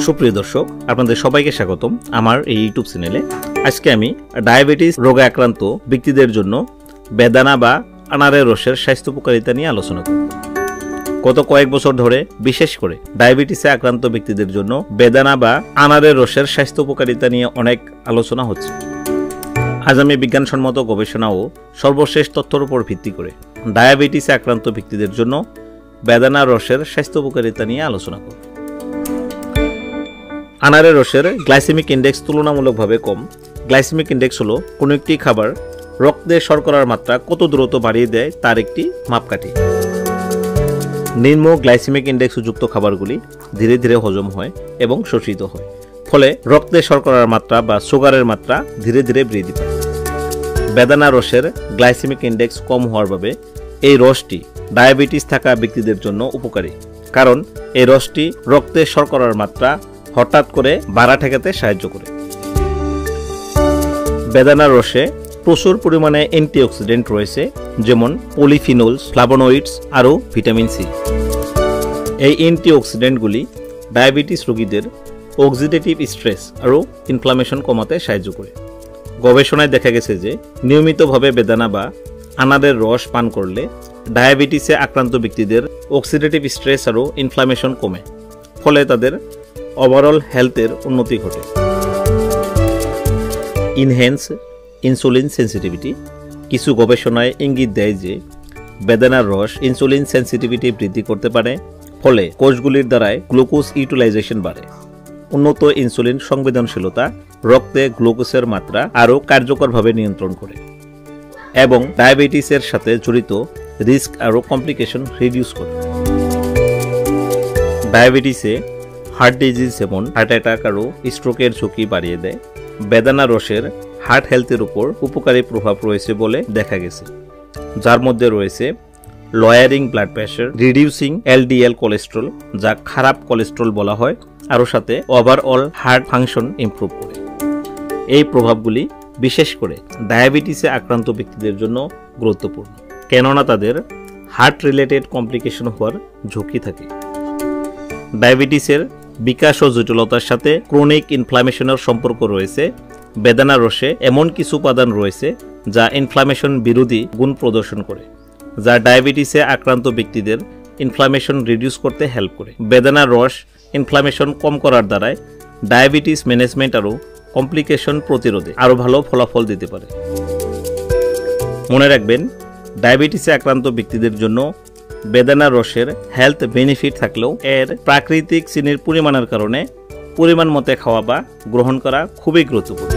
সুপ্রিয় দর্শক, আপনাদের সবাইকে স্বাগতম আমার এই ইউটিউব চ্যানেলে। আজকে আমি ডায়াবেটিস রোগে আক্রান্ত ব্যক্তিদের জন্য বেদানা বা আনারের রসের স্বাস্থ্য উপকারিতা নিয়ে আলোচনা করব। গত কয়েক বছর ধরে বিশেষ করে ডায়াবেটিসে আক্রান্ত ব্যক্তিদের জন্য বেদানা বা আনারের রসের স্বাস্থ্য উপকারিতা নিয়ে অনেক আলোচনা হচ্ছে। আজ আমি বিজ্ঞানসম্মত গবেষণা ও সর্বশেষ তথ্যের উপর ভিত্তি করে ডায়াবেটিসে আক্রান্ত ব্যক্তিদের জন্য বেদানা রসের স্বাস্থ্য উপকারিতা নিয়ে আলোচনা করব। আনারের রসের গ্লাইসেমিক ইন্ডেক্স তুলনামূলকভাবে কম। গ্লাইসেমিক ইন্ডেক্স হলো কোনো একটি খাবার রক্তে শর্করার মাত্রা কত দ্রুত বাড়িয়ে দেয় তার একটি মাপকাঠি। নিম্ন গ্লাইসেমিক ইন্ডেক্স যুক্ত খাবারগুলি ধীরে ধীরে হজম হয় এবং শোষিত হয়, ফলে রক্তে শর্করার মাত্রা বা সুগারের মাত্রা ধীরে ধীরে বৃদ্ধি পায়। বেদানা রসের গ্লাইসেমিক ইন্ডেক্স কম হওয়ার ভাবে এই রসটি ডায়াবেটিস থাকা ব্যক্তিদের জন্য উপকারী, কারণ এই রসটি রক্তে শর্করার মাত্রা হঠাৎ করে বাড়া ঠেকাতে সাহায্য করে। বেদানার রসে প্রচুর পরিমাণে অ্যান্টিঅক্সিডেন্ট রয়েছে, যেমন পলিফিনলস, ফ্লাভোনয়েডস আরও ভিটামিন সি। এই অ্যান্টিঅক্সিডেন্টগুলি ডায়াবেটিস রোগীদের অক্সিডেটিভ স্ট্রেস আরও ইনফ্লামেশন কমাতে সাহায্য করে। গবেষণায় দেখা গেছে যে নিয়মিতভাবে বেদানা বা আনারের রস পান করলে ডায়াবেটিসে আক্রান্ত ব্যক্তিদের অক্সিডেটিভ স্ট্রেস আরও ইনফ্লামেশন কমে, ফলে তাদের ওভারঅল হেলথের উন্নতি ঘটে। Enhance insulin sensitivity. কিছু গবেষণায় ইঙ্গিত দেয় যে বেদানার রস ইনসুলিন সেন্সিটিভিটি বৃদ্ধি করতে পারে, ফলে কোষগুলির দ্বারায় গ্লুকোজ ইউটিলাইজেশন বাড়ে। উন্নত ইনসুলিন সংবেদনশীলতা রক্তে গ্লুকোজের মাত্রা আরও কার্যকরভাবে নিয়ন্ত্রণ করে এবং ডায়াবেটিসের সাথে জড়িত রিস্ক আরও কমপ্লিকেশন রিডিউস করে। ডায়াবেটিসে হার্ট ডিজিজ যেমন হার্ট অ্যাটাক আরও স্ট্রোকের ঝুঁকি বাড়িয়ে দেয়। বেদানা রসের হার্ট হেলথের উপর উপকারী প্রভাব রয়েছে বলে দেখা গেছে, যার মধ্যে রয়েছে lowering blood pressure, reducing LDL cholesterol, যা খারাপ কোলেস্ট্রল বলা হয়, আরও সাথে ওভারঅল হার্ট ফাংশন ইমপ্রুভ করে। এই প্রভাবগুলি বিশেষ করে ডায়াবেটিসে আক্রান্ত ব্যক্তিদের জন্য গুরুত্বপূর্ণ, কেননা তাদের হার্ট রিলেটেড কমপ্লিকেশন হওয়ার ঝুঁকি থাকে। ডায়াবেটিসের বিকাশ ও জটিলতার সাথে ক্রনিক ইনফ্লামেশনের সম্পর্ক রয়েছে। বেদানা রসে এমন কিছু উপাদান রয়েছে যা ইনফ্লামেশন বিরোধী গুণ প্রদর্শন করে, যা ডায়াবেটিসে আক্রান্ত ব্যক্তিদের ইনফ্লামেশন রিডিউস করতে হেল্প করে। বেদানার রস ইনফ্লামেশন কম করার দ্বারাই ডায়াবেটিস ম্যানেজমেন্ট আরও কমপ্লিকেশন প্রতিরোধে আরও ভালো ফলাফল দিতে পারে। মনে রাখবেন, ডায়াবেটিসে আক্রান্ত ব্যক্তিদের জন্য বেদানার রসের হেলথ বেনিফিট থাকলেও এর প্রাকৃতিক চিনির পরিমাণের কারণে পরিমাণ মতে খাওয়া বা গ্রহণ করা খুবই গুরুত্বপূর্ণ।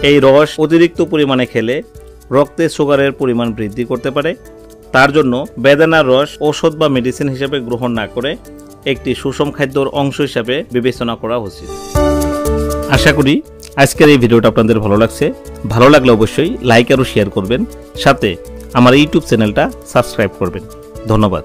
এই রস অতিরিক্ত পরিমাণে খেলে রক্তে সুগারের পরিমাণ বৃদ্ধি করতে পারে। তার জন্য বেদানার রস ঔষধ বা মেডিসিন হিসেবে গ্রহণ না করে একটি সুষম খাদ্যর অংশ হিসাবে বিবেচনা করা উচিত। আশা করি আজকের এই ভিডিওটা আপনাদের ভালো লাগছে। ভালো লাগলে অবশ্যই লাইক আর শেয়ার করবেন, সাথে আমার ইউটিউব চ্যানেলটা সাবস্ক্রাইব করবেন। ধন্যবাদ।